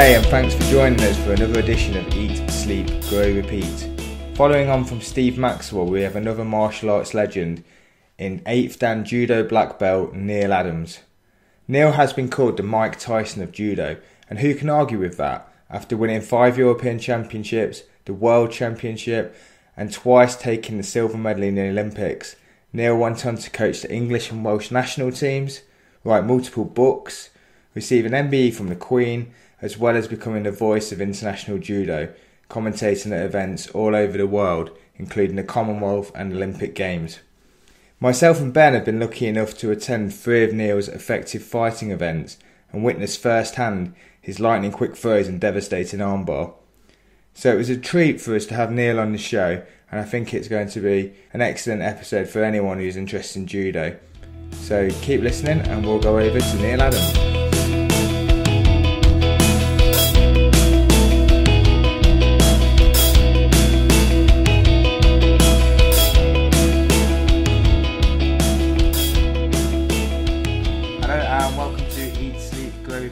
day, and thanks for joining us for another edition of Eat, Sleep, Grow, Repeat. Following on from Steve Maxwell, we have another martial arts legend in 8th Dan Judo black belt, Neil Adams. Neil has been called the Mike Tyson of Judo, and who can argue with that? After winning 5 European Championships, the World Championship, and twice taking the silver medal in the Olympics, Neil went on to coach the English and Welsh national teams, write multiple books, receive an MBE from the Queen, as well as becoming the voice of international judo, commentating at events all over the world, including the Commonwealth and Olympic Games. Myself and Ben have been lucky enough to attend 3 of Neil's effective fighting events and witness firsthand his lightning quick throws and devastating armbar. So it was a treat for us to have Neil on the show, and I think it's going to be an excellent episode for anyone who's interested in judo. So keep listening and we'll go over to Neil Adams.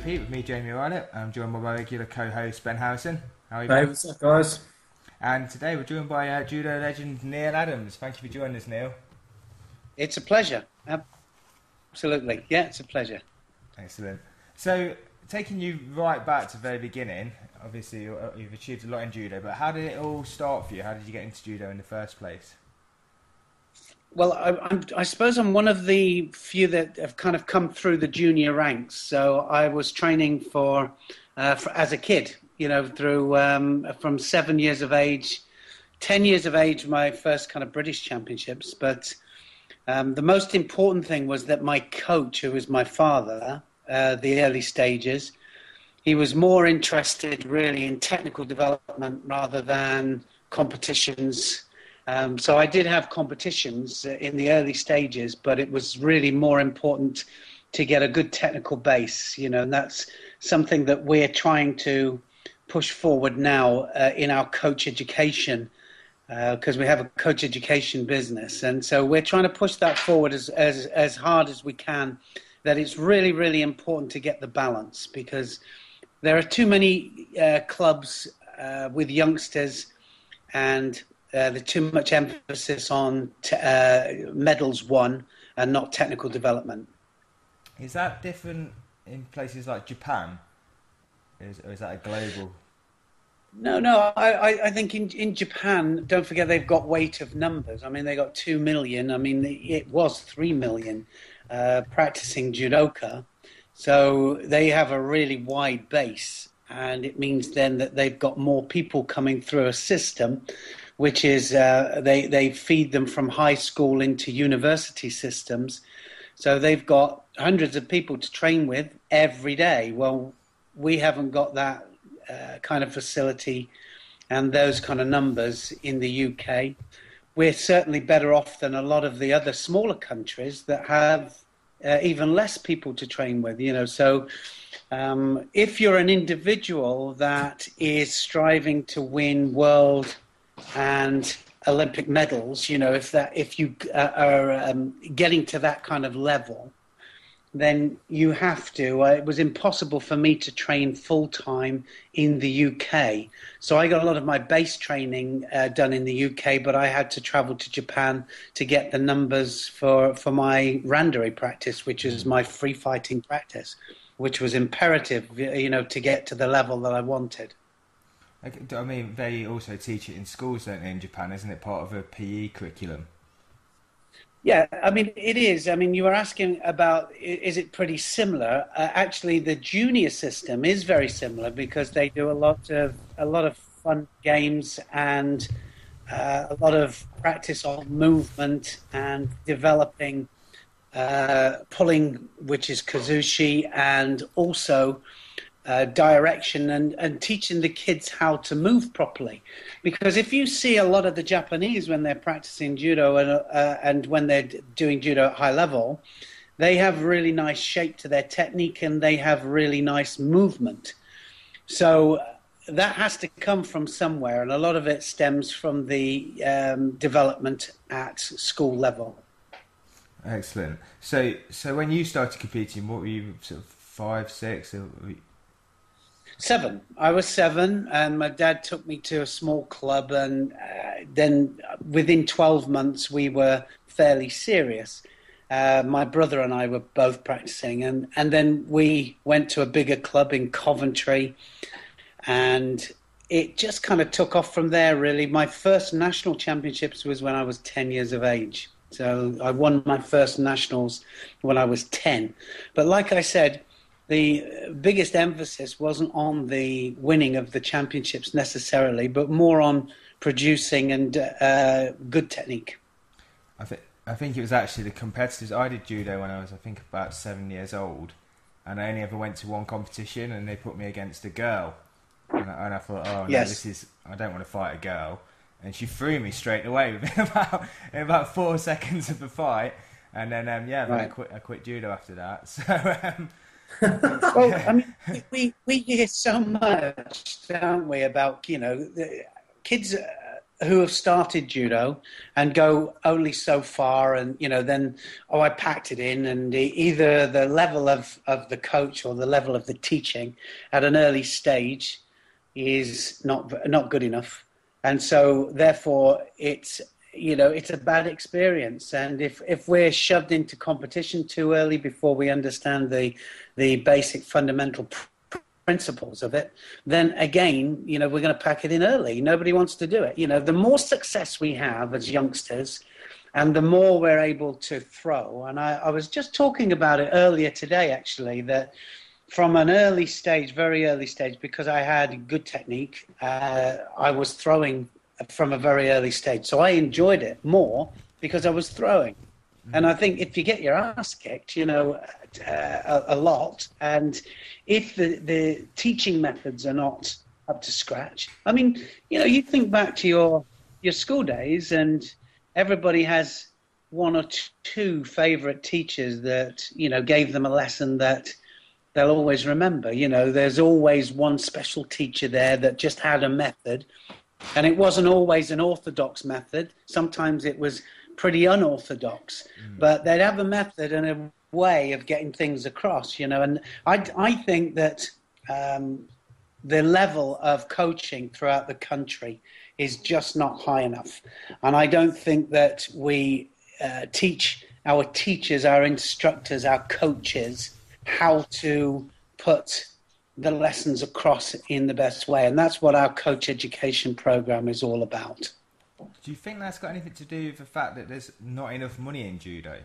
With me, Jamie Riley. I'm joined by my regular co-host Ben Harrison. How are you? Hey, what's up, guys? And today we're joined by judo legend Neil Adams. Thank you for joining us, Neil. It's a pleasure. Absolutely, yeah, it's a pleasure. Excellent. So, taking you right back to the very beginning, obviously you've achieved a lot in judo, but how did it all start for you? How did you get into judo in the first place? Well, I suppose I'm one of the few that have kind of come through the junior ranks. So I was training for as a kid, you know, through from 7 years of age, 10 years of age, my first kind of British championships. But the most important thing was that my coach, who was my father, the early stages, he was more interested really in technical development rather than competitions. So I did have competitions in the early stages, but it was really more important to get a good technical base, you know, and that's something that we're trying to push forward now in our coach education, because we have a coach education business. And so we're trying to push that forward as hard as we can, that it's really, really important to get the balance, because there are too many clubs with youngsters, and there's too much emphasis on medals won and not technical development. Is that different in places like Japan? Or is that a global? No. I think in Japan, don't forget they've got weight of numbers. I mean, they got 2 million. I mean, it was 3 million practicing Judoka. So they have a really wide base. And it means then that they've got more people coming through a system, which is they feed them from high school into university systems. So they've got hundreds of people to train with every day. Well, we haven't got that kind of facility and those kind of numbers in the UK. We're certainly better off than a lot of the other smaller countries that have even less people to train with, you know. So if you're an individual that is striving to win world and Olympic medals, you know, if you are getting to that kind of level, then you have to. It was impossible for me to train full time in the UK, so I got a lot of my base training done in the UK, but I had to travel to Japan to get the numbers for my randori practice, which is my free fighting practice, which was imperative, you know, to get to the level that I wanted. I mean, they also teach it in schools, don't they, in Japan? Isn't it part of a PE curriculum? Yeah, I mean, it is. I mean, you were asking about, is it pretty similar? Actually, the junior system is very similar, because they do a lot of fun games and a lot of practice on movement and developing pulling, which is kazushi, and also direction and teaching the kids how to move properly. Because if you see a lot of the Japanese when they're practicing judo and when they're doing judo at high level, they have really nice shape to their technique and they have really nice movement. So that has to come from somewhere, and a lot of it stems from the development at school level. Excellent. So when you started competing, what were you, sort of 5, 6? 7. I was 7, and my dad took me to a small club, and then within 12 months we were fairly serious. My brother and I were both practicing, and then we went to a bigger club in Coventry, and it just kind of took off from there, really. My first national championships was when I was 10 years of age. So I won my first nationals when I was 10. But like I said, the biggest emphasis wasn't on the winning of the championships necessarily, but more on producing and good technique. I think it was actually the competitors. I did judo when I was, I think, about 7 years old, and I only ever went to one competition, and they put me against a girl, and I thought, oh no, Yes. I don't want to fight a girl, and she threw me straight away within about 4 seconds of the fight, and then I quit judo after that. So. Well, I mean, we hear so much, don't we, about the kids who have started judo and go only so far, and then I packed it in, and either the level of the coach or the level of the teaching at an early stage is not good enough, and so therefore it's a bad experience. And if we're shoved into competition too early before we understand the basic fundamental principles of it, then again, we're going to pack it in early. Nobody wants to do it. The more success we have as youngsters, and the more we're able to throw. And I was just talking about it earlier today, actually, that from an early stage, very early stage, because I had good technique, I was throwing from a very early stage. So I enjoyed it more because I was throwing. And I think if you get your ass kicked, a lot, and if the teaching methods are not up to scratch, I mean, you think back to your school days, and everybody has one or two favorite teachers that, gave them a lesson that they'll always remember. There's always one special teacher there that just had a method, and it wasn't always an orthodox method. Sometimes it was pretty unorthodox, but they'd have a method and a way of getting things across, and I think that the level of coaching throughout the country is just not high enough, and I don't think that we teach our teachers, our instructors, our coaches how to put the lessons across in the best way, and that's what our coach education program is all about. Do you think that's got anything to do with the fact that there's not enough money in judo?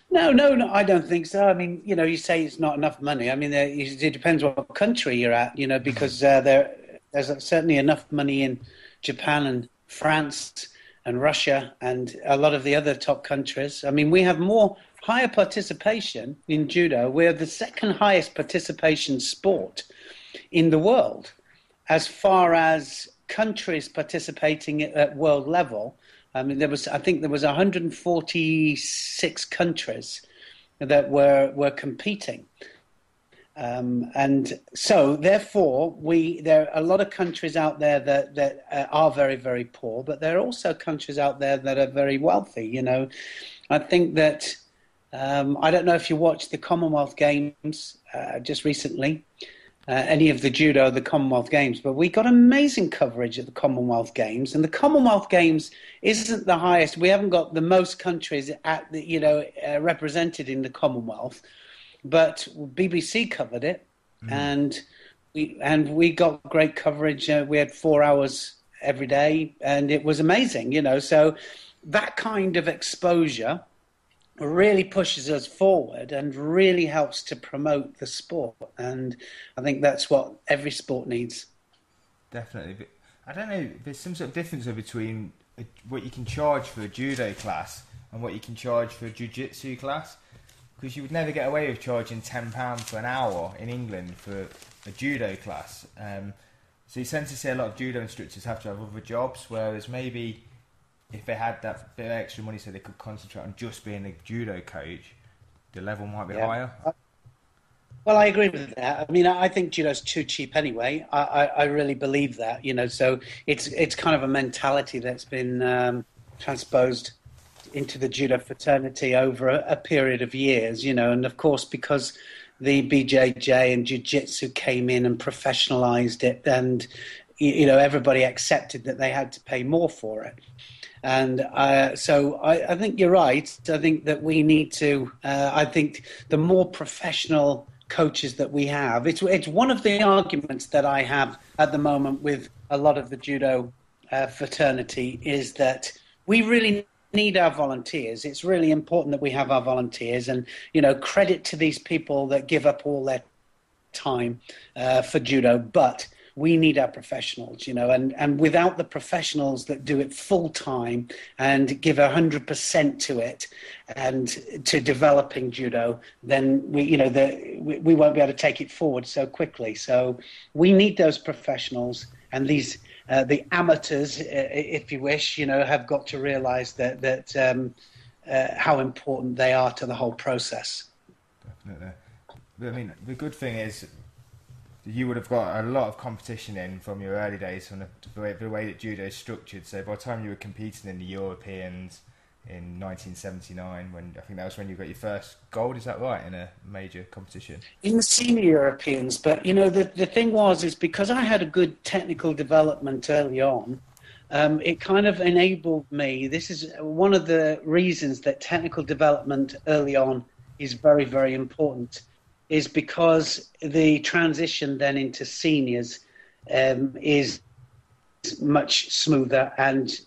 No, I don't think so. I mean, you say it's not enough money. I mean, it depends what country you're at, because there's certainly enough money in Japan and France and Russia and a lot of the other top countries. I mean, we have higher participation in judo. We're the second highest participation sport in the world as far as countries participating at world level. I mean, I think there was 146 countries that were competing, and so therefore there are a lot of countries out there that are very, very poor, but there are also countries out there that are very wealthy. I think that I don't know if you watched the Commonwealth Games just recently. Any of the judo, the Commonwealth Games, but we got amazing coverage at the Commonwealth Games, and the Commonwealth Games isn't the highest. We haven't got the most countries represented in the Commonwealth, but BBC covered it, and we got great coverage. We had 4 hours every day, and it was amazing. So that kind of exposure really pushes us forward and really helps to promote the sport, and I think that's what every sport needs. Definitely. But I don't know, there's some sort of difference between what you can charge for a judo class and what you can charge for a jiu-jitsu class, because you would never get away with charging £10 for an hour in England for a judo class. So you tend to see a lot of judo instructors have to have other jobs, whereas maybe if they had that bit of extra money so they could concentrate on just being a judo coach, the level might be higher. Well, I agree with that. I mean, I think judo's too cheap anyway. I really believe that, so it's kind of a mentality that's been transposed into the judo fraternity over a period of years, and of course because the BJJ and Jiu-Jitsu came in and professionalized it, and everybody accepted that they had to pay more for it. And so I think you're right. I think that we need to. I think the more professional coaches that we have, it's one of the arguments that I have at the moment with a lot of the judo fraternity, is that we really need our volunteers. It's really important that we have our volunteers, and credit to these people that give up all their time for judo, but we need our professionals, and without the professionals that do it full time and give 100% to it and to developing judo, then we won't be able to take it forward so quickly. So we need those professionals, and these the amateurs, if you wish, have got to realize that how important they are to the whole process. Definitely. I mean, the good thing is you would have got a lot of competition in from your early days, from the way that judo is structured. So by the time you were competing in the Europeans in 1979, I think that was when you got your first gold, is that right, in a major competition? In the senior Europeans, but the thing is because I had a good technical development early on, it kind of enabled me. This is one of the reasons that technical development early on is very, very important, is because the transition then into seniors is much smoother, and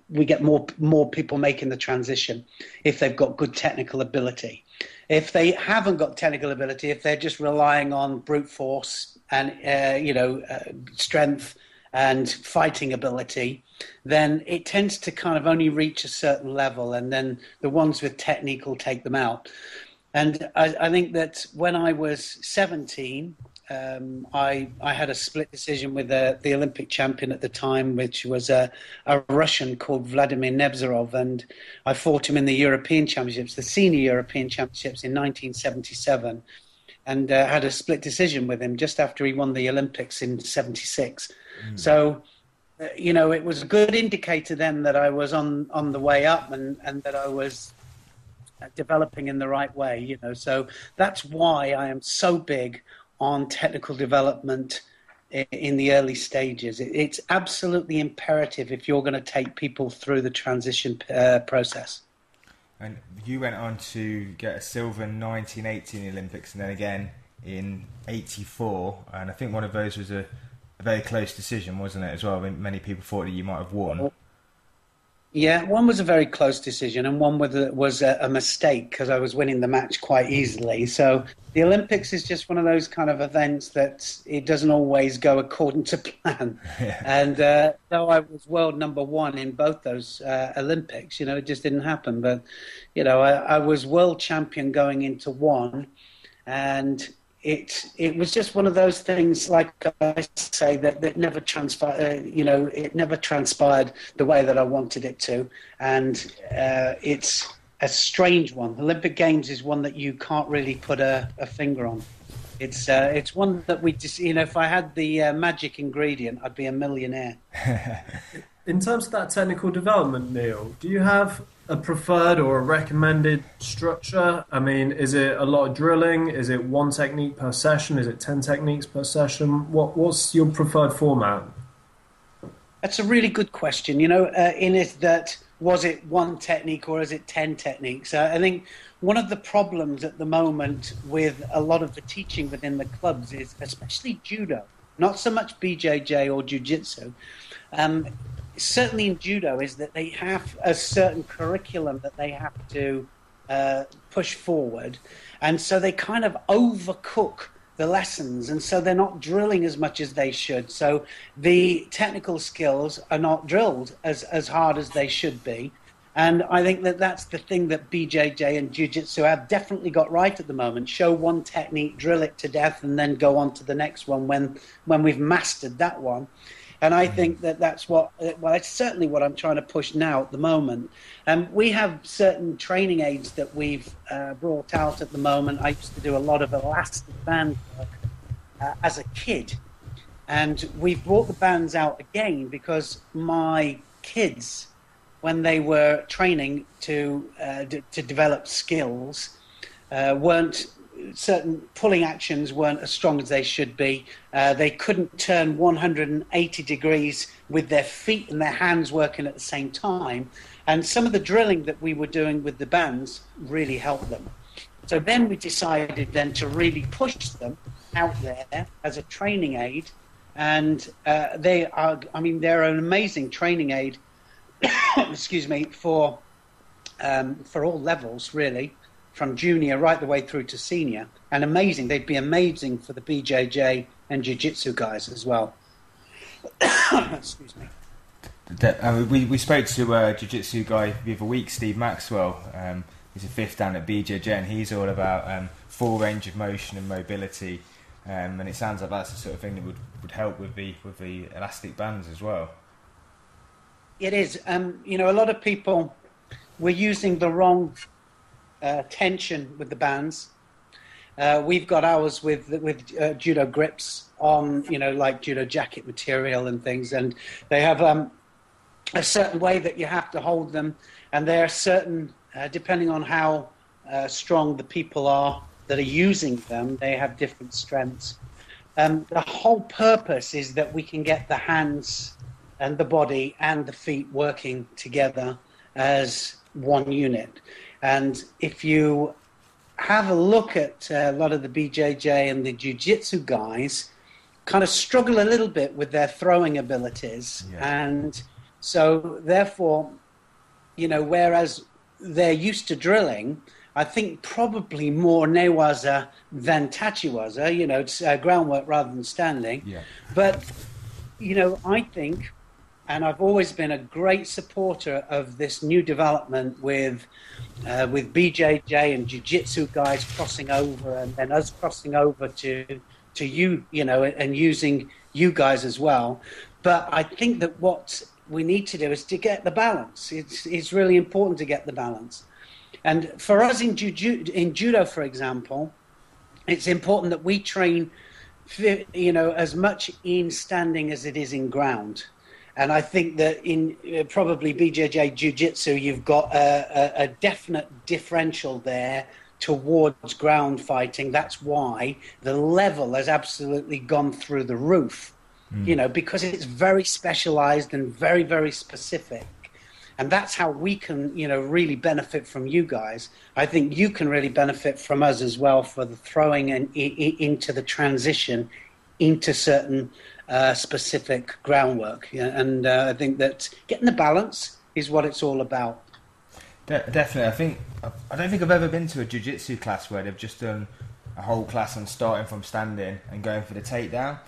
we get more people making the transition if they've got good technical ability. If they haven't got technical ability, if they're just relying on brute force and strength and fighting ability, then it tends to kind of only reach a certain level, and then the ones with technique will take them out. And I think that when I was 17, I had a split decision with the Olympic champion at the time, which was a Russian called Vladimir Nevzorov, and I fought him in the European Championships, the Senior European Championships in 1977, and had a split decision with him just after he won the Olympics in 76. So, it was a good indicator then that I was on the way up, and that I was developing in the right way, So that's why I am so big on technical development in the early stages. It's absolutely imperative if you're going to take people through the transition process. And you went on to get a silver in 1980 Olympics, and then again in 84, and I think one of those was a very close decision, wasn't it, as well? I mean, many people thought that you might have won. Yeah, one was a very close decision, and one was a mistake, because I was winning the match quite easily. So the Olympics is just one of those kind of events that it doesn't always go according to plan. Yeah. And though I was world number one in both those Olympics, it just didn't happen. But, I was world champion going into one, and it was just one of those things, like I say, that never transpired. It never transpired the way that I wanted it to, and it's a strange one. Olympic Games is one that you can't really put a finger on. It's one that we just, if I had the magic ingredient, I'd be a millionaire. In terms of that technical development, Neil, do you have a preferred or a recommended structure? I mean, is it a lot of drilling? Is it one technique per session? Is it 10 techniques per session? What's your preferred format? That's a really good question. In it that, was it one technique or is it 10 techniques? I think one of the problems at the moment with a lot of the teaching within the clubs is, especially judo, not so much BJJ or jiu-jitsu, certainly in judo, is that they have a certain curriculum that they have to push forward, and so they kind of overcook the lessons, and so they're not drilling as much as they should. So the technical skills are not drilled as hard as they should be. And I think that that's the thing that BJJ and Jiu-Jitsu have definitely got right at the moment. Show one technique, drill it to death, and then go on to the next one when we've mastered that one. And I think that that's it's certainly what I'm trying to push now at the moment. We have certain training aids that we've brought out at the moment. I used to do a lot of elastic band work as a kid. And we've brought the bands out again because my kids, when they were training to develop skills, weren't certain pulling actions weren't as strong as they should be. They couldn't turn 180 degrees with their feet and their hands working at the same time. And some of the drilling that we were doing with the bands really helped them. So then we decided then to really push them out there as a training aid. And they're an amazing training aid, excuse me, for all levels, really, from junior right the way through to senior. And amazing. They'd be amazing for the BJJ and jiu-jitsu guys as well. Excuse me. We spoke to a jiu-jitsu guy the other week, Steve Maxwell. He's a fifth dan at BJJ, and he's all about full range of motion and mobility. And it sounds like that's the sort of thing that would help with the elastic bands as well. It is. A lot of people were using the wrong tension with the bands. We've got ours with judo grips on, like judo jacket material and things, and they have a certain way that you have to hold them, and there are certain, depending on how strong the people are that are using them, they have different strengths. The whole purpose is that we can get the hands and the body and the feet working together as one unit. And if you have a look at a lot of the BJJ and the jiu-jitsu guys, kind of struggle a little bit with their throwing abilities. Yeah. And so therefore, whereas they're used to drilling, I think probably more newaza than tachiwaza, it's groundwork rather than standing. Yeah. But, I think, and I've always been a great supporter of this new development with BJJ and jiu-jitsu guys crossing over, and then us crossing over to you, and using you guys as well. But I think that what we need to do is to get the balance. It's really important to get the balance. And for us in judo, for example, it's important that we train, as much in standing as it is in ground. And I think that in probably BJJ Jiu-Jitsu, you've got a definite differential there towards ground fighting. That's why the level has absolutely gone through the roof, because it's very specialized and very, very specific. And that's how we can, really benefit from you guys. I think you can really benefit from us as well for the throwing and into the transition into certain specific groundwork. And I think that getting the balance is what it's all about. Definitely. I don't think I've ever been to a jiu-jitsu class where they've just done a whole class on starting from standing and going for the takedown.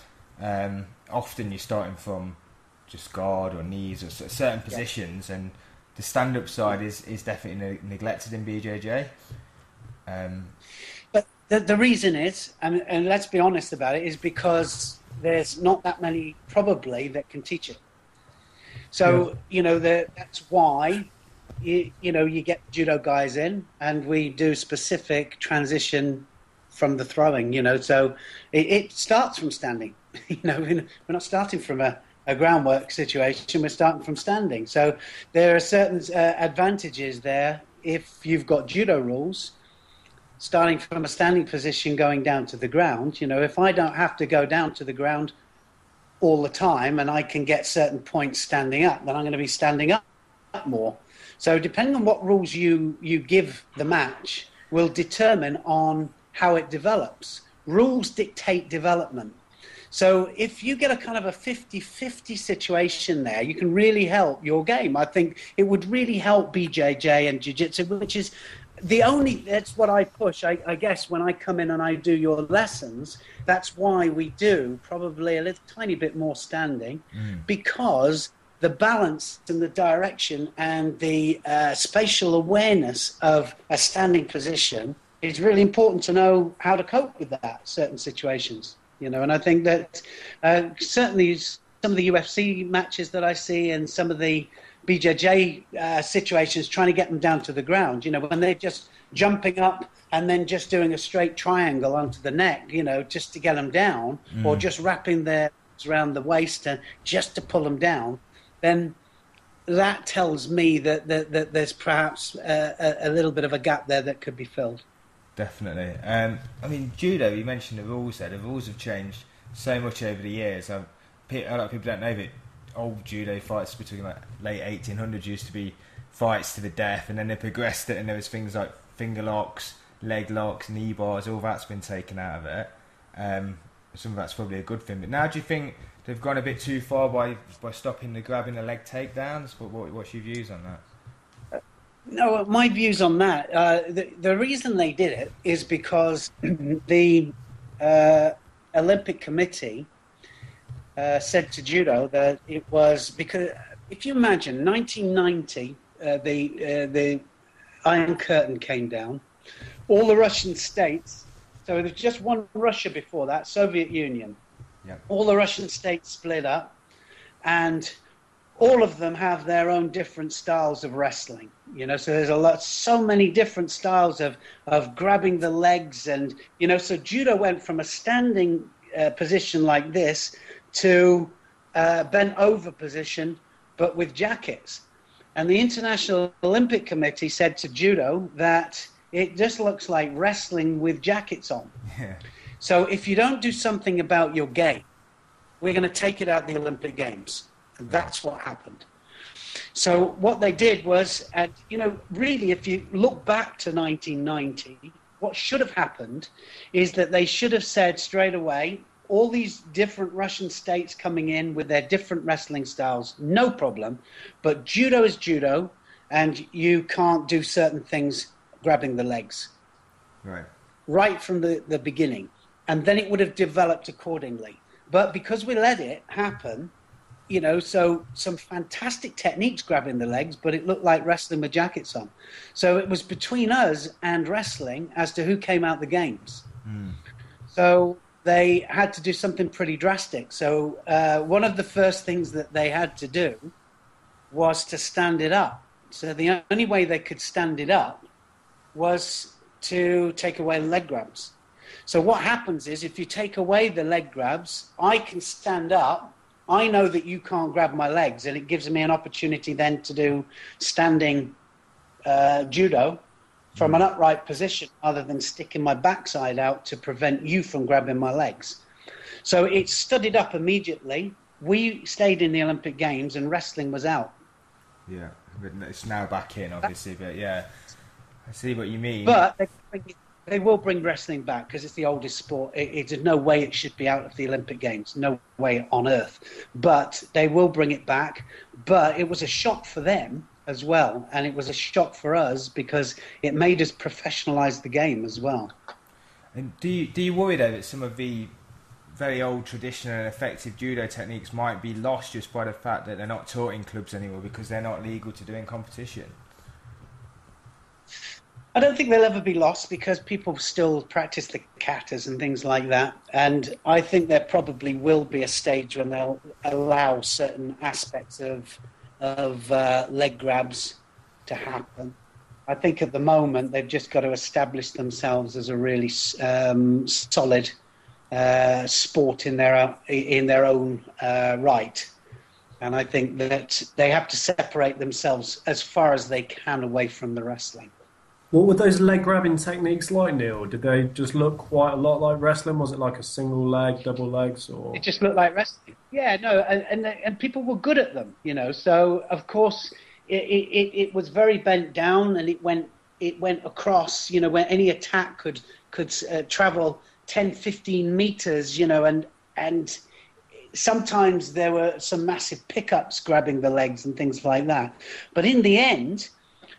Often you're starting from just guard or knees or certain positions, and the stand-up side is definitely neglected in BJJ. But the reason is, and let's be honest about it, is because there's not that many probably that can teach it. So, that's why, you get judo guys in, and we do specific transition from the throwing, so it starts from standing. We're not starting from a groundwork situation, we're starting from standing. So there are certain advantages there if you've got judo rules, starting from a standing position going down to the ground. If I don't have to go down to the ground all the time and I can get certain points standing up, then I'm going to be standing up more. So depending on what rules you give the match will determine on how it develops. Rules dictate development. So if you get a kind of a 50-50 situation there, you can really help your game. I think it would really help BJJ and Jiu-Jitsu, which is that's what I push. I guess when I come in and I do your lessons, that's why we do probably a little tiny bit more standing, because the balance and the direction and the spatial awareness of a standing position is really important to know how to cope with that certain situations. And I think that certainly some of the UFC matches that I see and some of the BJJ situations, trying to get them down to the ground, when they're just jumping up and then just doing a straight triangle onto the neck, just to get them down, or just wrapping their arms around the waist and just to pull them down, then that tells me that there's perhaps a little bit of a gap there that could be filled. definitely. I mean, judo, you mentioned the rules there. The rules have changed so much over the years. A lot of people don't know that old judo fights between like late 1800s used to be fights to the death, and then they progressed it, and there was things like finger locks, leg locks, knee bars. All that's been taken out of it. Some of that's probably a good thing. But now, do you think they've gone a bit too far by stopping the grabbing the leg takedowns? What's your views on that? No, my views on that, the reason they did it is because the Olympic Committee said to judo that it was because, if you imagine, 1990, the Iron Curtain came down, all the Russian states, so there's just one Russia before that, Soviet Union, all the Russian states split up, and all of them have their own different styles of wrestling, so there's so many different styles of grabbing the legs, and, so judo went from a standing position like this to bent over position, but with jackets. And the International Olympic Committee said to judo that it just looks like wrestling with jackets on. Yeah. So if you don't do something about your game, we're going to take it out of the Olympic Games. And that's what happened. So what they did was, and really, if you look back to 1990, what should have happened is that they should have said straight away, all these different Russian states coming in with their different wrestling styles, no problem, but judo is judo, and you can't do certain things grabbing the legs. Right from the beginning. And then it would have developed accordingly. But because we let it happen, so some fantastic techniques grabbing the legs, but it looked like wrestling with jackets on. So it was between us and wrestling as to who came out the games. So they had to do something pretty drastic. So one of the first things that they had to do was to stand it up. So the only way they could stand it up was to take away leg grabs. So what happens is, if you take away the leg grabs, I can stand up. I know that you can't grab my legs, and it gives me an opportunity then to do standing judo from an upright position rather than sticking my backside out to prevent you from grabbing my legs. So it studied up immediately. We stayed in the Olympic Games and wrestling was out. Yeah, but it's now back in, obviously, but yeah, I see what you mean. But they will bring wrestling back because it's the oldest sport. There's no way it should be out of the Olympic Games, no way on earth. But they will bring it back. But it was a shock for them as well, and it was a shock for us because it made us professionalise the game as well. And do you worry though that some of the very old traditional and effective judo techniques might be lost just by the fact that they're not taught in clubs anymore because they're not legal to do in competition? I don't think they'll ever be lost because people still practice the katas and things like that. And I think there probably will be a stage when they'll allow certain aspects of leg grabs to happen. I think at the moment they've just got to establish themselves as a really solid sport in their own right. And I think that they have to separate themselves as far as they can away from the wrestling. What were those leg grabbing techniques like, Neil? Did they just look quite a lot like wrestling? Was it like a single leg, double legs, or? It just looked like wrestling. Yeah, no, and people were good at them, So of course it was very bent down, and it went across, when any attack could travel 10, 15 meters, and sometimes there were some massive pickups grabbing the legs and things like that. But in the end,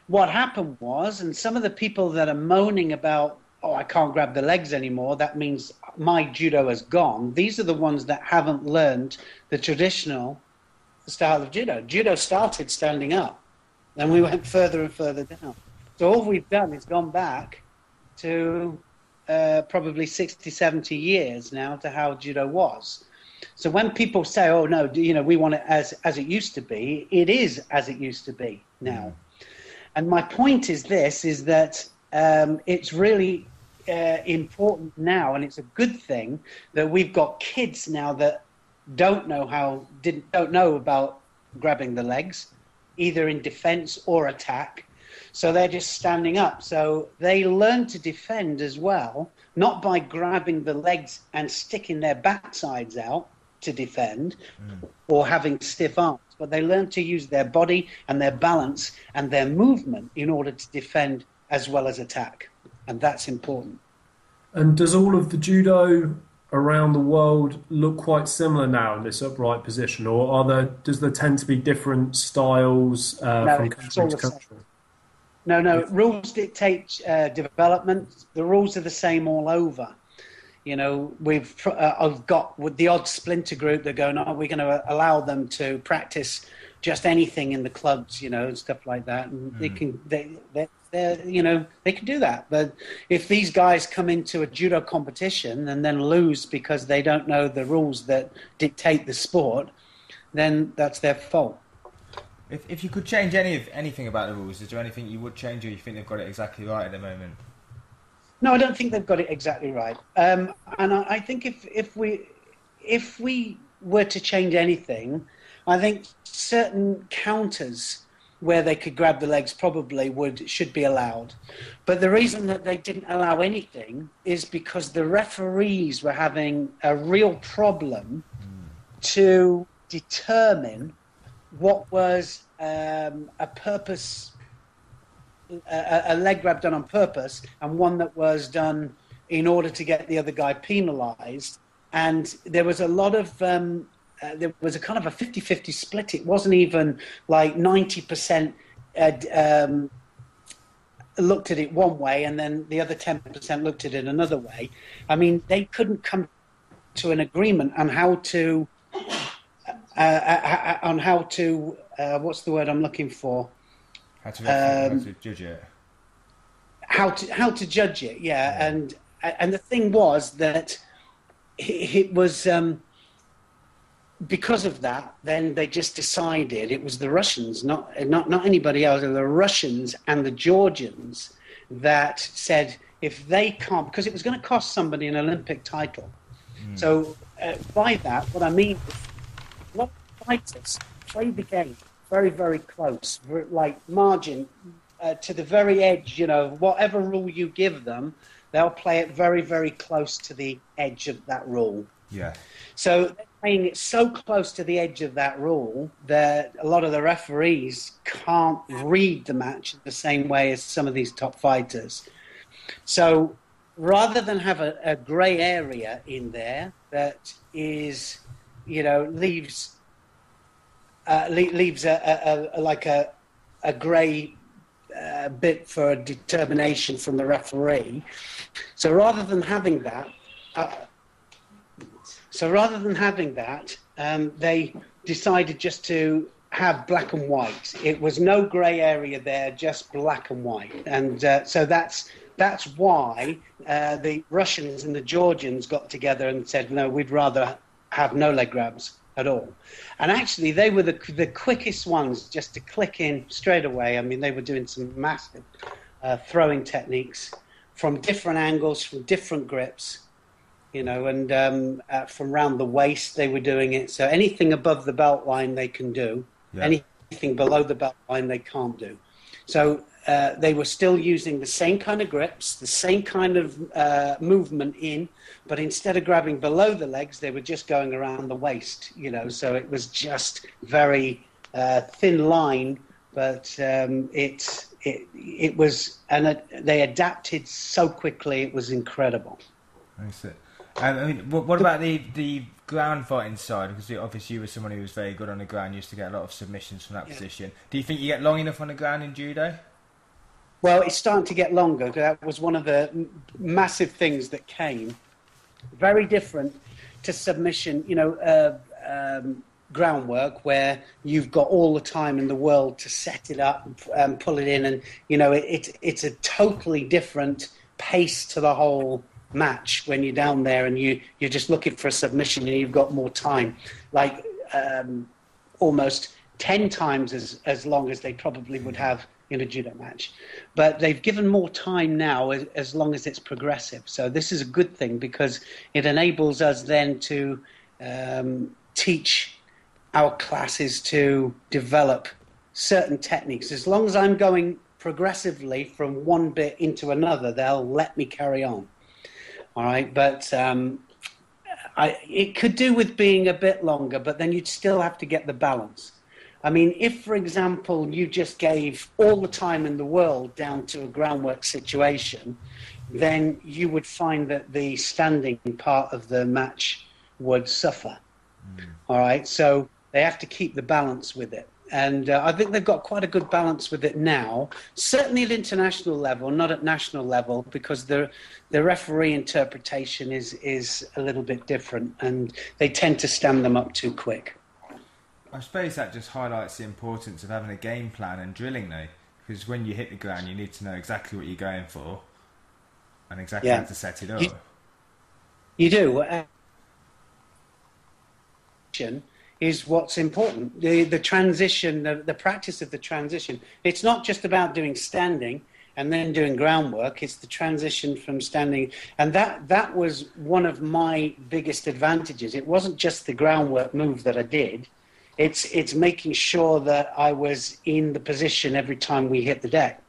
what happened was, and some of the people that are moaning about, I can't grab the legs anymore, that means my judo has gone. These are the ones that haven't learned the traditional style of judo. Judo started standing up, and we went further and further down. So all we've done is gone back to probably 60, 70 years now to how judo was. So when people say, oh, no, we want it as it used to be, it is as it used to be now. And my point is that it's really important now, and it's a good thing that we've got kids now that don't know about grabbing the legs, either in defense or attack. So they're just standing up. So they learn to defend as well, not by grabbing the legs and sticking their backsides out to defend or having stiff arms, but they learn to use their body and their balance and their movement in order to defend as well as attack. And that's important. And does all of the judo around the world look quite similar now in this upright position, or does there tend to be different styles from country to country? No. Rules dictate development. The rules are the same all over. You know, I've got with the odd splinter group. They're going, we're going to allow them to practice just anything in the clubs, you know, and stuff like that. And they can do that. But if these guys come into a judo competition and then lose because they don't know the rules that dictate the sport, then that's their fault. If you could change anything about the rules, is there anything you would change, or you think they've got it exactly right at the moment? No, I don't think they've got it exactly right. And I think if we were to change anything, I think certain counters where they could grab the legs probably should be allowed. But the reason that they didn't allow anything is because the referees were having a real problem to determine what was a leg grab done on purpose and one that was done in order to get the other guy penalised. And there was a lot of there was a kind of a 50-50 split. It wasn't even like 90% looked at it one way and then the other 10% looked at it another way. I mean, they couldn't come to an agreement on how to what's the word I'm looking for? How to judge it. How to judge it, yeah. And the thing was that it was because of that. Then they just decided it was the Russians, not anybody else. It was the Russians and the Georgians that said if they can't, because it was going to cost somebody an Olympic title. So by that, what I mean is, a lot of fighters play the game very, very close, like margin to the very edge. You know, whatever rule you give them, they'll play it very, very close to the edge of that rule. Yeah. So they're playing it so close to the edge of that rule that a lot of the referees can't read the match the same way as some of these top fighters. So rather than have a grey area in there that is, you know, leaves a grey bit for determination from the referee. So rather than having that, they decided just to have black and white. It was no grey area there, just black and white. And so that's why the Russians and the Georgians got together and said, no, we'd rather have no leg grabs at all. And actually, they were the quickest ones just to click in straight away. I mean, they were doing some massive throwing techniques from different angles, from different grips, you know, and from around the waist they were doing it. So anything above the belt line they can do. Yeah. Anything below the belt line they can't do. So they were still using the same kind of grips, the same kind of movement in, but instead of grabbing below the legs, they were just going around the waist, you know. So it was just very thin line, but it was, and they adapted so quickly, it was incredible. I see. I mean, what about the ground fighting side? Because obviously you were someone who was very good on the ground, used to get a lot of submissions from that position. Do you think you get long enough on the ground in judo? Well, it's starting to get longer. That was one of the massive things that came. Very different to submission, you know, groundwork where you've got all the time in the world to set it up and pull it in. And, you know, it's a totally different pace to the whole match when you're down there and you're just looking for a submission and you've got more time. Like almost 10 times as long as they probably would have in a judo match. But they've given more time now as long as it's progressive. So this is a good thing because it enables us then to teach our classes to develop certain techniques. As long as I'm going progressively from one bit into another, they'll let me carry on. All right, but it could do with being a bit longer, but then you'd still have to get the balance. I mean, if, for example, you just gave all the time in the world down to a groundwork situation, then you would find that the standing part of the match would suffer. All right, so they have to keep the balance with it. And I think they've got quite a good balance with it now, certainly at international level, not at national level, because the referee interpretation is a little bit different, and they tend to stand them up too quick. I suppose that just highlights the importance of having a game plan and drilling, though, because when you hit the ground, you need to know exactly what you're going for and exactly how to set it up. You do. Is what's important. The transition, the practice of the transition. It's not just about doing standing and then doing groundwork. It's the transition from standing. And that was one of my biggest advantages. It wasn't just the groundwork move that I did. It's making sure that I was in the position every time we hit the deck.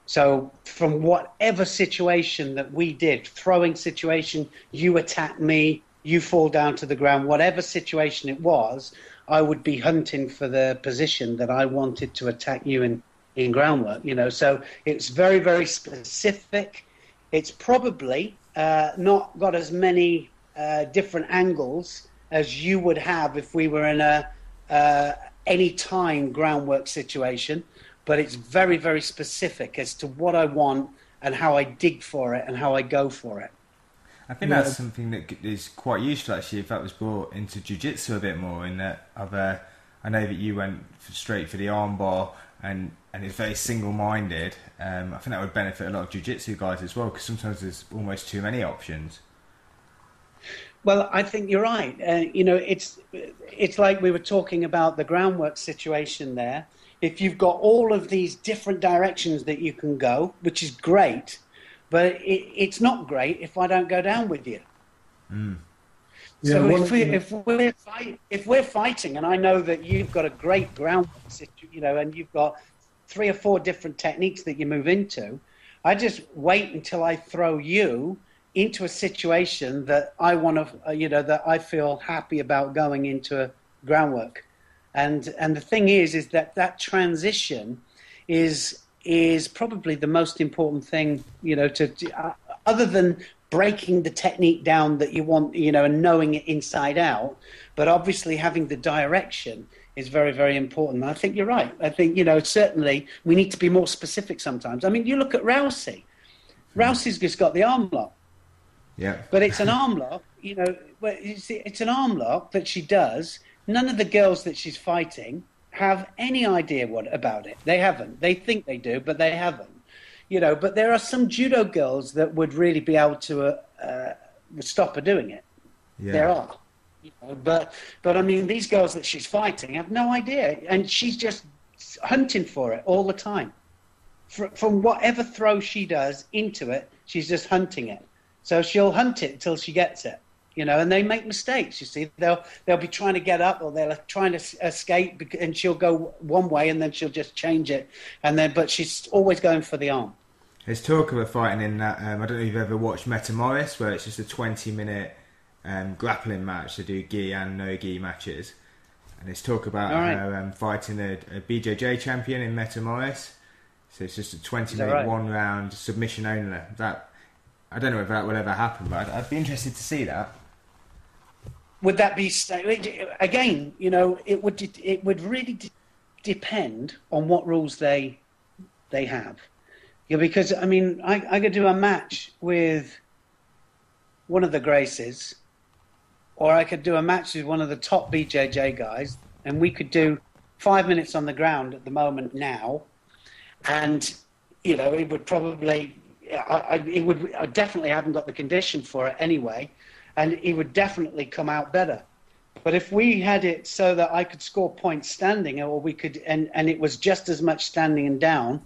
So from whatever situation that we did, throwing situation, you attack me, you fall down to the ground, whatever situation it was, I would be hunting for the position that I wanted to attack you in groundwork, you know. So it's very, very specific. It's probably not got as many different angles as you would have if we were in a any time groundwork situation, but it's very, very specific as to what I want and how I dig for it and how I go for it. I think that's something that is quite useful, actually, if that was brought into jiu-jitsu a bit more. In that, I know that you went straight for the armbar and it's very single-minded. I think that would benefit a lot of jiu-jitsu guys as well, because sometimes there's almost too many options. Well, I think you're right. You know, it's like we were talking about the groundwork situation there. If you've got all of these different directions that you can go, which is great, but it's not great if I don't go down with you. Mm. So if we're fighting, and I know that you've got a great groundwork, you know, and you've got 3 or 4 different techniques that you move into, I just wait until I throw you into a situation that I want to, you know, that I feel happy about going into a groundwork. And the thing is that transition is probably the most important thing, you know, other than breaking the technique down that you want, you know, and knowing it inside out. But obviously having the direction is very, very important. I think you're right. I think, you know, certainly we need to be more specific sometimes. I mean, you look at Rousey. Rousey's just got the arm lock. Yeah. But it's an arm lock, you know, it's an arm lock that she does. None of the girls that she's fighting have any idea about it. They haven't. They think they do, but they haven't. You know, but there are some judo girls that would really be able to stop her doing it. Yeah. There are. You know, but I mean, these girls that she's fighting have no idea, and she's just hunting for it all the time. From whatever throw she does into it, she's just hunting it. So she'll hunt it until she gets it. You know, and they make mistakes. You see, they'll be trying to get up, or they're trying to escape, and she'll go one way, and then she'll just change it, but she's always going for the arm. There's talk of her fighting in that. I don't know if you've ever watched Metamoris, where it's just a 20-minute grappling match. They do gi and no gi matches, and there's talk about her fighting a BJJ champion in Metamoris. So it's just a 20-minute one-round submission only. That I don't know if that will ever happen, but I'd be interested to see that. Would that be again? You know, it would really depend on what rules they have. Yeah, because I mean, I could do a match with one of the Graces, or I could do a match with one of the top BJJ guys, and we could do 5 minutes on the ground at the moment now, and you know, it would probably. I definitely haven't got the condition for it anyway, and it would definitely come out better. But if we had it so that I could score points standing, or we could, and it was just as much standing and down,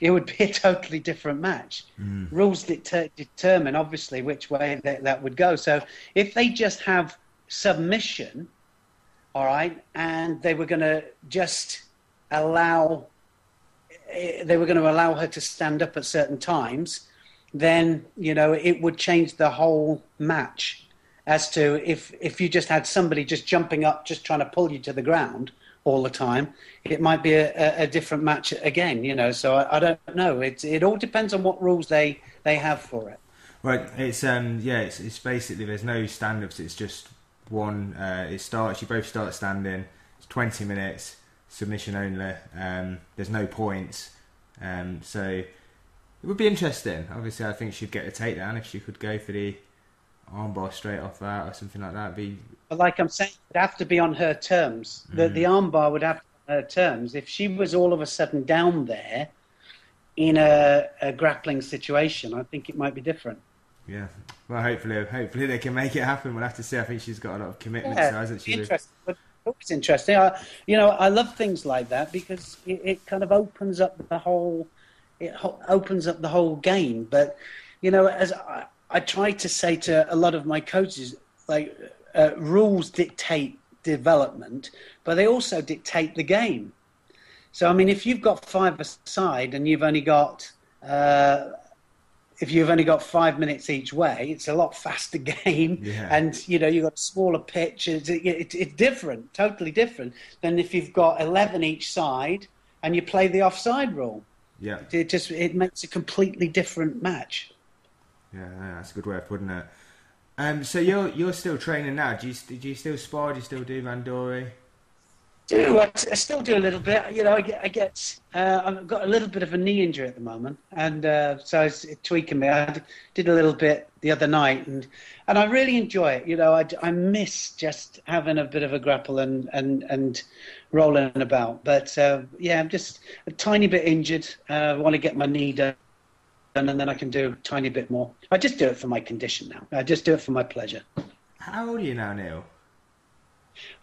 it would be a totally different match. Rules determine, obviously, which way that would go. So if they just have submission, all right, and they were going to just allow they were going to allow her to stand up at certain times, then, it would change the whole match. As to if you just had somebody just jumping up, just trying to pull you to the ground all the time, it might be a different match again, So I don't know. It all depends on what rules they have for it. Right, it's basically, there's no stand-ups, it's just one, you both start standing, it's 20 minutes, submission only, there's no points, so it would be interesting. Obviously, I think she'd get a takedown if she could go for the armbar straight off that or something like that. But like I'm saying, it would have to be on her terms. The armbar would have to be on her terms. If she was all of a sudden down there in a grappling situation, I think it might be different. Yeah, well, hopefully they can make it happen. We'll have to see. I think she's got a lot of commitment. So hasn't she? Interesting. But it's interesting. I love things like that because it kind of opens up the whole. It opens up the whole game. But as I try to say to a lot of my coaches, rules dictate development, but they also dictate the game. So I mean, if you've got 5 aside and you've only got. If you've only got 5 minutes each way, it's a lot faster game, and you've got a smaller pitch. It's different, totally different than if you've got 11 each side and you play the offside rule. Yeah, it makes a completely different match. Yeah, that's a good way of putting it. So you're still training now? Do you still spar? Do you still do Randori? I still do a little bit. I've got a little bit of a knee injury at the moment, and so it's tweaking me. I did a little bit the other night, and I really enjoy it. I miss just having a bit of a grapple and rolling about. But I'm just a tiny bit injured. I want to get my knee done, and then I can do a tiny bit more. I just do it for my condition now. I just do it for my pleasure. How old are you now, Neil?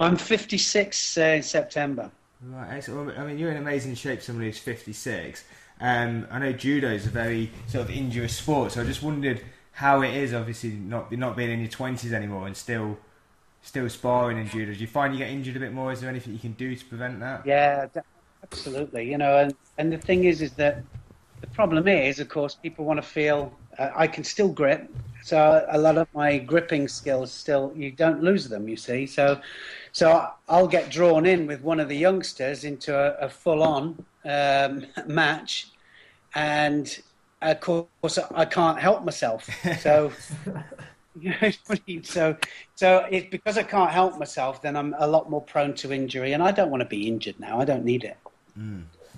I'm 56 in September. Right, excellent. I mean, you're in amazing shape, someone who's 56. I know judo is a very sort of injurious sport, so I just wondered how it is, obviously, not being in your 20s anymore and still sparring in judo. Do you find you get injured a bit more? Is there anything you can do to prevent that? Yeah, absolutely. And the thing is that the problem is, of course, people want to feel I can still grip. So a lot of my gripping skills still, you don't lose them, you see. So I'll get drawn in with one of the youngsters into a full-on match, and of course I can't help myself. So so it's because I can't help myself, then I'm a lot more prone to injury, and I don't want to be injured now. I don't need it.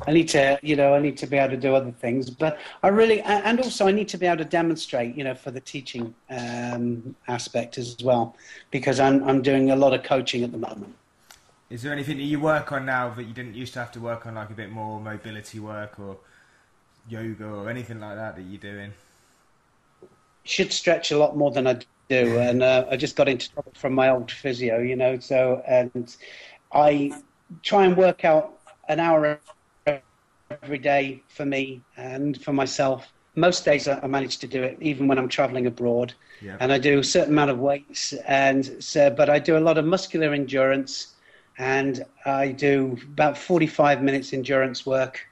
I need to, I need to be able to do other things, but and also I need to be able to demonstrate, for the teaching aspect as well, because I'm doing a lot of coaching at the moment. Is there anything that you work on now that you didn't used to have to work on, like a bit more mobility work or yoga or anything like that you're doing? Should stretch a lot more than I do, and I just got into trouble from my old physio, so and I try and work out an hour every day for me and for myself. Most days I manage to do it, even when I'm traveling abroad. Yeah. And I do a certain amount of weights, but I do a lot of muscular endurance, and I do about 45 minutes endurance work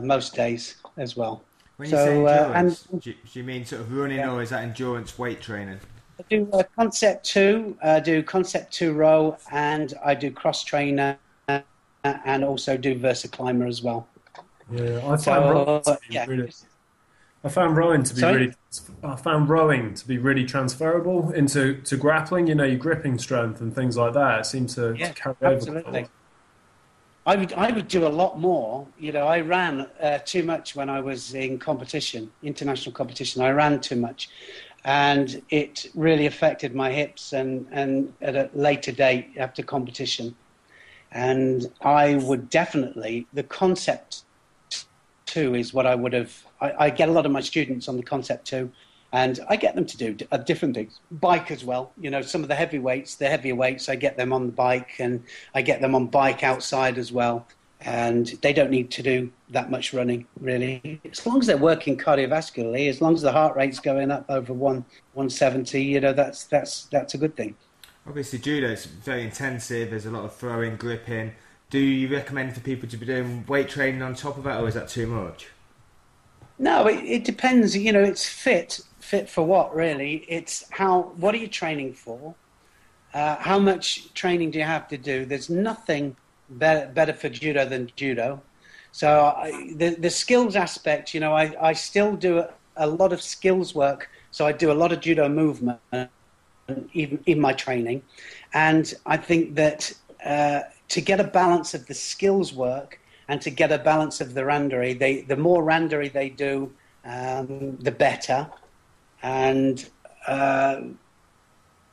most days as well. When you say endurance, do you mean sort of running, or is that endurance weight training? I do Concept 2, I do Concept 2 row, and I do cross trainer, and also do Versa Climber as well. Yeah, I found rowing to be really transferable into grappling. Your gripping strength and things like that. It seemed to carry over. Absolutely. I would do a lot more. I ran too much when I was in competition, international competition. I ran too much, and it really affected my hips. And at a later date after competition, and I would definitely the Concept 2 is what I would have. I get a lot of my students on the Concept 2, and I get them to do different things. Bike as well. Some of the heavier weights, I get them on the bike, and I get them on bike outside as well. And they don't need to do that much running, really. As long as they're working cardiovascularly, as long as the heart rate's going up over 170, that's a good thing. Obviously, judo is very intensive. There's a lot of throwing, gripping. Do you recommend for people to be doing weight training on top of that, or is that too much? No, it depends. It's fit for what, really? It's what are you training for? How much training do you have to do? There's nothing better for judo than judo. So the skills aspect, I still do a lot of skills work. So I do a lot of judo movement, even in my training. And I think that to get a balance of the skills work and to get a balance of the randori, the more randori they do, the better. And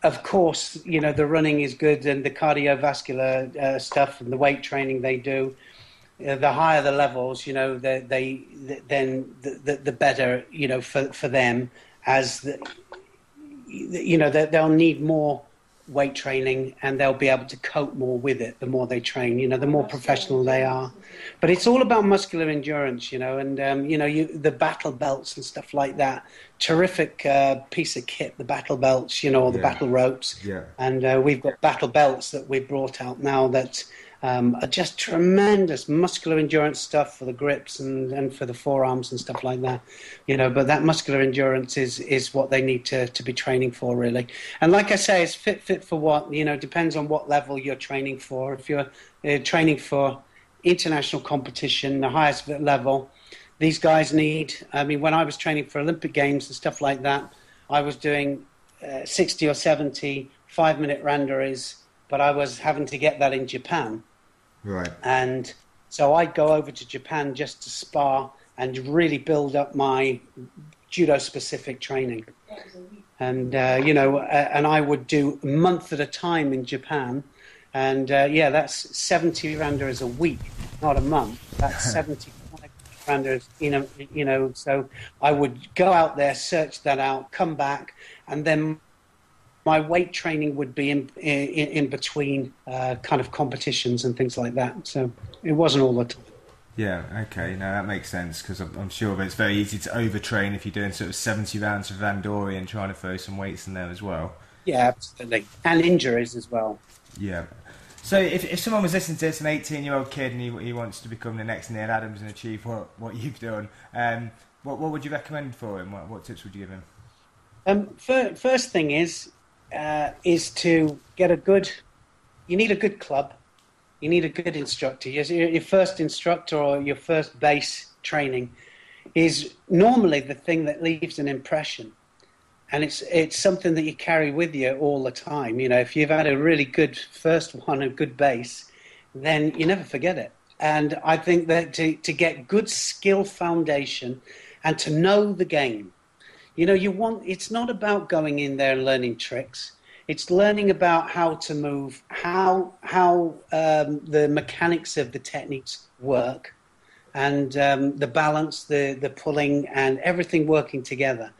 of course, the running is good, and the cardiovascular stuff and the weight training they do. The higher the levels, then the better, for them, as they'll need more weight training, and they'll be able to cope more with it the more they train, the more professional they are. But it's all about muscular endurance, and the battle belts and stuff like that. Terrific piece of kit, the battle belts, or the battle ropes. Yeah. And we've got battle belts that we've brought out now that are just tremendous muscular endurance stuff for the grips and for the forearms and stuff like that. But that muscular endurance is what they need to be training for, really. And like I say, it's fit for what, depends on what level you're training for. If you're training for international competition, the highest level, these guys need, when I was training for Olympic Games and stuff like that, I was doing 60 or 70 5-minute randoris, but I was having to get that in Japan. Right. And so I'd go over to Japan just to spar and really build up my judo-specific training. And, and I would do a month at a time in Japan. And, that's 70 randoris a week, not a month. That's 75 randoris, so I would go out there, search that out, come back, and then my weight training would be in between kind of competitions and things like that. So it wasn't all the time. Yeah, okay, no, that makes sense, because I'm sure that it's very easy to overtrain if you're doing sort of 70 rounds of randori and trying to throw some weights in there as well. Yeah, absolutely. And injuries as well. Yeah. So if someone was listening to this, an 18-year-old kid, and he wants to become the next Neil Adams and achieve what you've done, what would you recommend for him? What tips would you give him? First thing is to get you need a good club. You need a good instructor. Your first instructor or your first base training is normally the thing that leaves an impression. And it's something that you carry with you all the time. If you've had a really good first one, a good base, then you never forget it. And I think that to get good skill foundation and to know the game, it's not about going in there and learning tricks. It's learning about how to move, how the mechanics of the techniques work, and the balance, the pulling, and everything working together.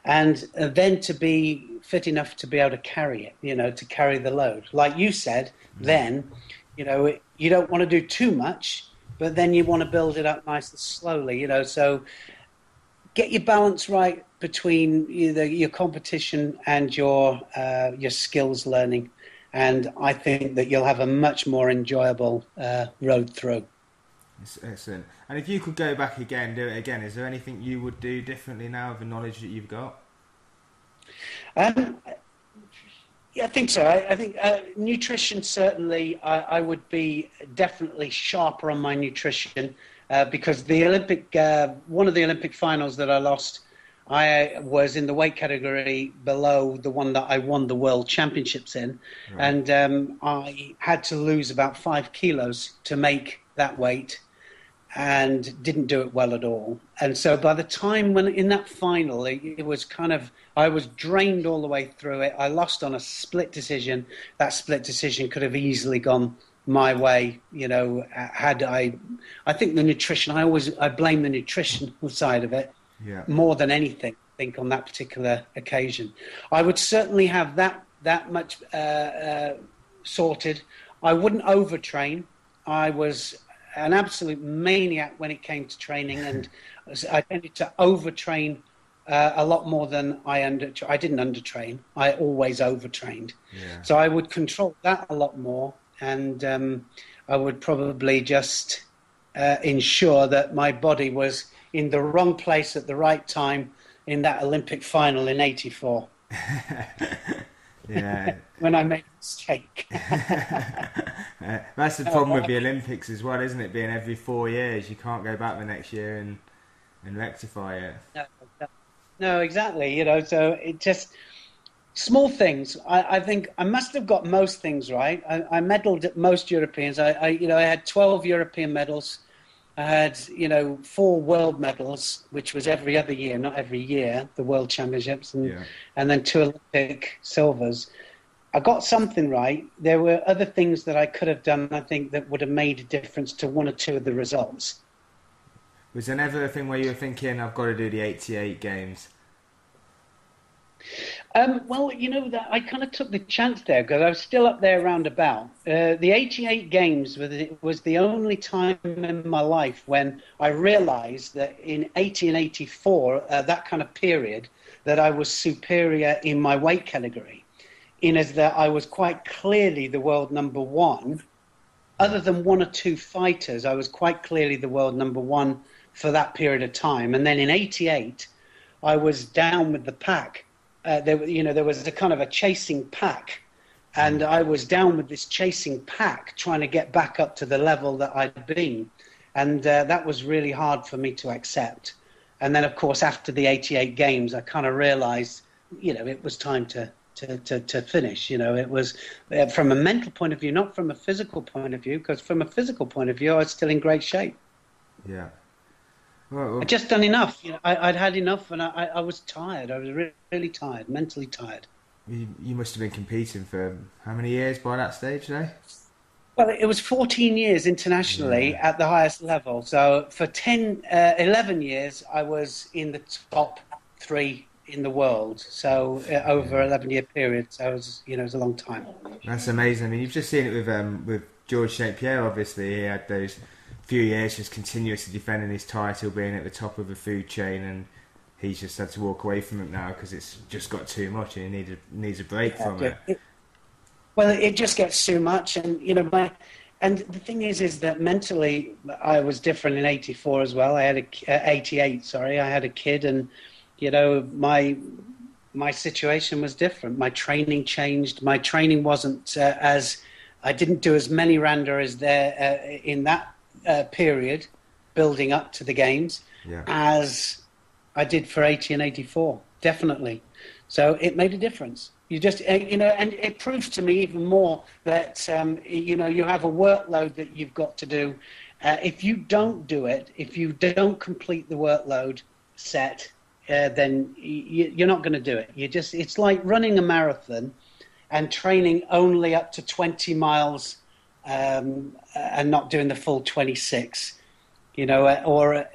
And then to be fit enough to be able to carry it, to carry the load. Like you said, then, you don't want to do too much, but then you want to build it up nice and slowly, so get your balance right between your competition and your skills learning. And I think that you'll have a much more enjoyable road through. Excellent. And if you could go back again, do it again, is there anything you would do differently now with the knowledge that you've got? Yeah, I think so. I think nutrition, certainly, I would be definitely sharper on my nutrition because the one of the Olympic finals that I lost, I was in the weight category below the one that I won the World Championships in. Right. And I had to lose about 5 kilos to make that weight, and didn't do it well at all. And so by the time when in that final, it was kind of, I was drained all the way through it. I lost on a split decision. That split decision could have easily gone my way, had I think the nutrition, I blame the nutrition side of it more than anything, I think, on that particular occasion. I would certainly have that much sorted. I wouldn't overtrain. I was an absolute maniac when it came to training, and I tended to overtrain a lot more than I didn't undertrain. I always overtrained. Yeah. So I would control that a lot more, and I would probably just ensure that my body was in the wrong place at the right time in that Olympic final in '84. Yeah. When I made a mistake. That's the problem with the Olympics as well, isn't it? Being every 4 years, you can't go back the next year and rectify it. No, exactly. You know, so it just small things. I think I must have got most things right. I medalled at most Europeans. I had 12 European medals. I had 4 world medals, which was every other year, not every year, the World Championships, and then 2 Olympic silvers. I got something right. There were other things that I could have done, I think, that would have made a difference to 1 or 2 of the results. Was there never a thing where you were thinking, I've got to do the 88 games? Well, that I kind of took the chance there because I was still up there roundabout. The 88 games was the only time in my life when I realised that in 80 and 84, that kind of period, that I was superior in my weight category, in as that I was quite clearly the world number one. Other than 1 or 2 fighters, I was quite clearly the world number one for that period of time. And then in 88, I was down with the pack. There was a kind of a chasing pack, and I was down with this chasing pack trying to get back up to the level that I'd been, and that was really hard for me to accept. And then, of course, after the 88 games, I kind of realised, it was time to finish. It was from a mental point of view, not from a physical point of view, because from a physical point of view, I was still in great shape. Yeah. Well, I'd just done enough. I'd had enough, and I was tired. I was really tired, mentally tired. You must have been competing for how many years by that stage, though? Well, it was 14 years internationally at the highest level. So for 11 years, I was in the top 3 in the world. So over an 11-year period. So it was a long time. That's amazing. I mean, you've just seen it with Georges St. Pierre. Obviously, he had those few years just continuously defending his title, being at the top of the food chain, and he's just had to walk away from it now because it's just got too much and he needs a break from it. Well, it just gets too much, and and the thing is that mentally I was different in '84 as well. I had '88. Sorry, I had a kid, and my situation was different. My training changed. My training wasn't as I didn't do as many Randa as there in that period building up to the games as I did for 80 and 84, definitely. So it made a difference. You just, and it proves to me even more that, you have a workload that you've got to do. If you don't do it, if you don't complete the workload set, then you're not going to do it. It's like running a marathon and training only up to 20 miles and not doing the full 26, or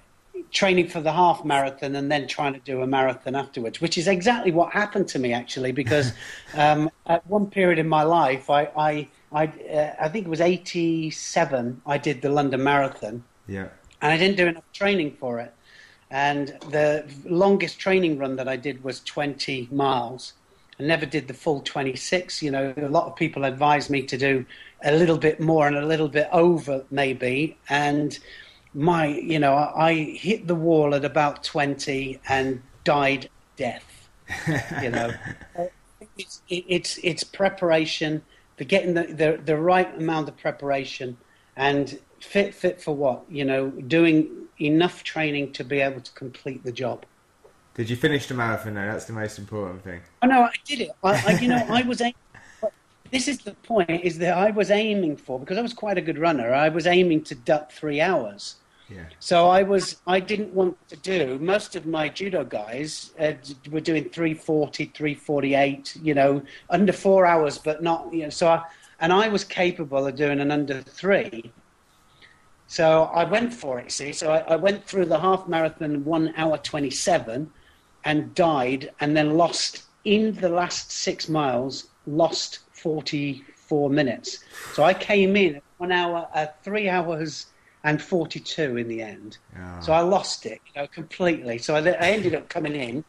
training for the half marathon and then trying to do a marathon afterwards, which is exactly what happened to me, actually, because at one period in my life, I think it was 87, I did the London Marathon. Yeah. And I didn't do enough training for it. And the longest training run that I did was 20 miles. I never did the full 26. A lot of people advised me to do a little bit more and a little bit over, maybe. And I hit the wall at about 20 and died death. It's preparation, for getting the right amount of preparation, and fit for what? Doing enough training to be able to complete the job. Did you finish the marathon though? That's the most important thing. Oh no, I did it. I was aiming. This is the point: is that I was aiming for, because I was quite a good runner. I was aiming to duck 3 hours. Yeah. So I didn't want to do. Most of my judo guys were doing 3:40, 3:48. Under 4 hours, but not. I was capable of doing an under 3. So I went for it. See, so I went through the half marathon 1 hour 27. And died, and then lost in the last 6 miles, lost 44 minutes. So I came in at 3 hours and 42 in the end. Oh. So I lost it, completely. So I ended up coming in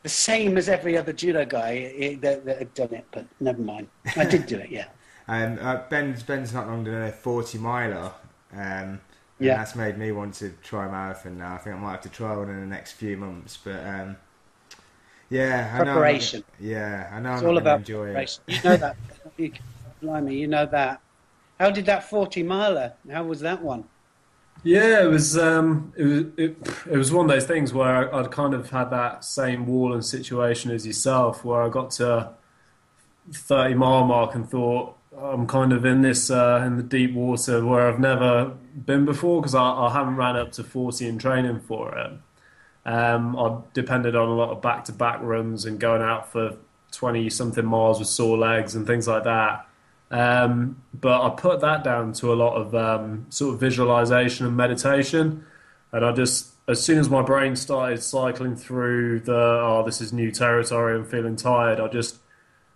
the same as every other judo guy that had done it, but never mind. I did do it, yeah. Ben's not long done a 40 miler. And that's made me want to try marathon now. I think I might have to try one in the next few months. But preparation. I know. It's I'm all not about enjoy preparation. it. You know that. Blimey, you know that. How did that 40 miler? How was that one? Yeah, it was one of those things where I'd kind of had that same wall and situation as yourself, where I got to 30-mile mark and thought, I'm kind of in this in the deep water where I've never been before, because I haven't ran up to 40 in training for it. I depended on a lot of back-to-back runs and going out for 20-something miles with sore legs and things like that. But I put that down to a lot of sort of visualization and meditation. And I just, as soon as my brain started cycling through this is new territory, I'm feeling tired, I just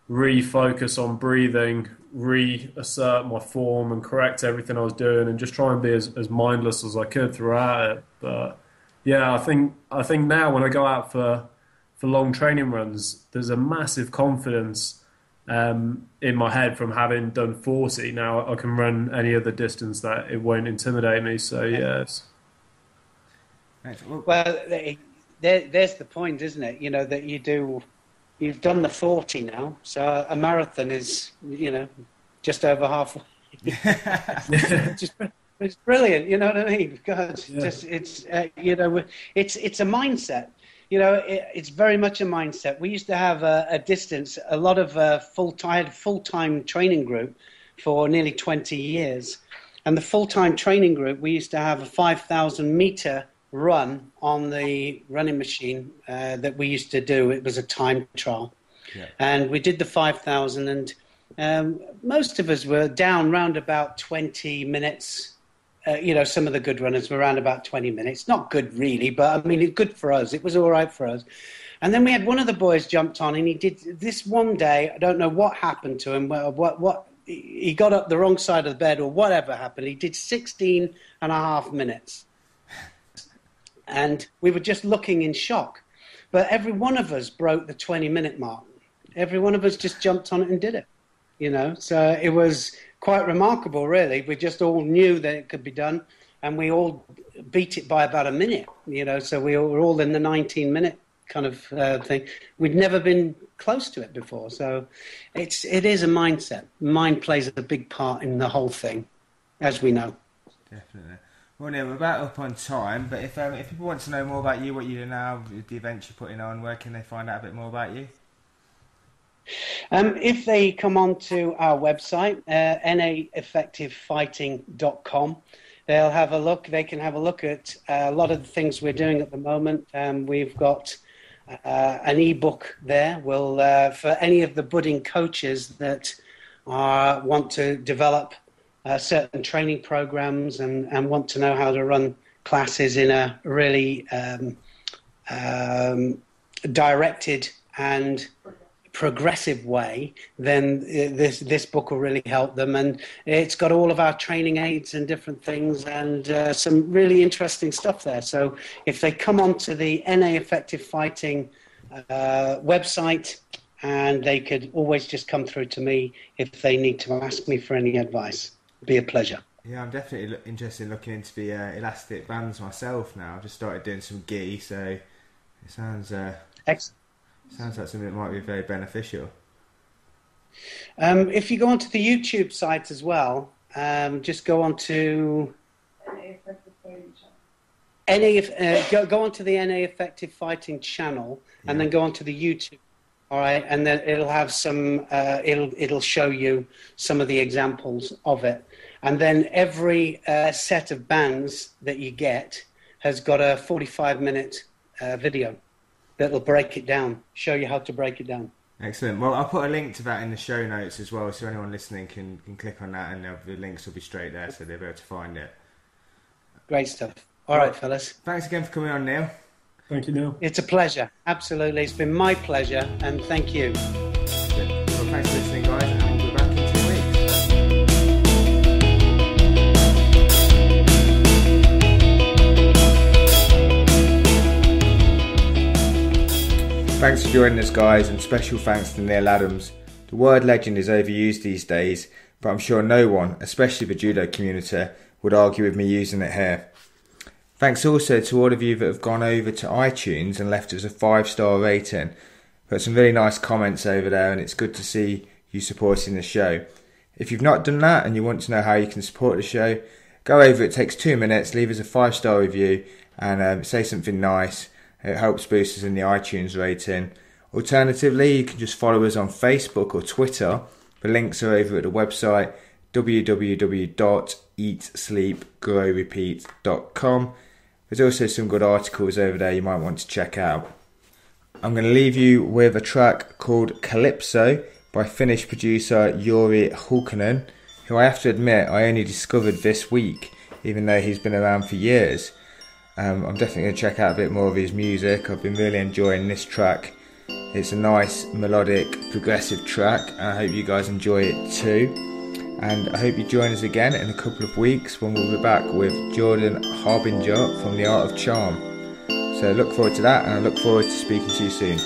refocus on breathing, reassert my form and correct everything I was doing, and just try and be as mindless as I could throughout it. But yeah, I think now when I go out for long training runs, there's a massive confidence in my head from having done 40. Now I can run any other distance that it won't intimidate me. So yes. Well, there's the point, isn't it? You know, that you've done the 40 now, so a marathon is, just over halfway. It's brilliant, you know what I mean? God, it's a mindset. It's very much a mindset. We used to have a distance, a lot of I had a full-time training group for nearly 20 years. And the full-time training group, we used to have a 5,000-meter run on the running machine that we used to do. It was a time trial. Yeah. And we did the 5,000, and most of us were down round about 20 minutes. Some of the good runners were around about 20 minutes. Not good really, but I mean, it's good for us. It was all right for us. And then we had one of the boys jumped on, and he did this one day. I don't know what happened to him. What he got up the wrong side of the bed or whatever happened. He did 16 and a half minutes. And we were just looking in shock. But every one of us broke the 20-minute mark. Every one of us just jumped on it and did it. So it was quite remarkable, really. We just all knew that it could be done, and we all beat it by about a minute, so we were all in the 19-minute kind of thing. We'd never been close to it before, so it is a mindset. Mind plays a big part in the whole thing, as we know. Definitely. Well, Neil, we're about up on time, but if people want to know more about you, what you do now, the events you're putting on, where can they find out a bit more about you? If they come on to our website, naeffectivefighting.com, they'll have a look. They can have a look at a lot of the things we're doing at the moment. We've got an ebook there. For any of the budding coaches that want to develop certain training programs and want to know how to run classes in a really directed and progressive way, then this book will really help them. And it's got all of our training aids and different things, and some really interesting stuff there. So if they come onto the NA Effective Fighting website, and they could always just come through to me if they need to ask me for any advice. It'd be a pleasure. Yeah, I'm definitely interested in looking into the elastic bands myself now. I've just started doing some gi, so it sounds excellent. Sounds like something that might be very beneficial. If you go onto the YouTube site as well, just go onto go onto the NA Effective Fighting channel, and then go onto the YouTube. All right, and then it'll have some. It'll show you some of the examples of it, and then every set of bands that you get has got a 45-minute video that'll break it down, show you how to break it down. Excellent. Well, I'll put a link to that in the show notes as well, so anyone listening can click on that, and the links will be straight there, so they'll be able to find it. Great stuff. All right, fellas. Thanks again for coming on, Neil. Thank you, Neil. It's a pleasure. Absolutely. It's been my pleasure, and thank you. Good. Well, thanks for listening, guys, and we'll be back in 2 weeks. Thanks for joining us, guys, and special thanks to Neil Adams. The word legend is overused these days, but I'm sure no one, especially the judo community, would argue with me using it here. Thanks also to all of you that have gone over to iTunes and left us a 5-star rating. Got some really nice comments over there, and it's good to see you supporting the show. If you've not done that and you want to know how you can support the show, go over, it takes 2 minutes, leave us a 5-star review and say something nice. It helps boost us in the iTunes rating. Alternatively, you can just follow us on Facebook or Twitter. The links are over at the website www.eatsleepgrowrepeat.com. There's also some good articles over there you might want to check out. I'm going to leave you with a track called Calypso by Finnish producer Jori Hulkkonen, who I have to admit I only discovered this week, even though he's been around for years. I'm definitely going to check out a bit more of his music. I've been really enjoying this track. It's a nice, melodic, progressive track, and I hope you guys enjoy it too. And I hope you join us again in a couple of weeks when we'll be back with Jordan Harbinger from The Art of Charm. So look forward to that, and I look forward to speaking to you soon.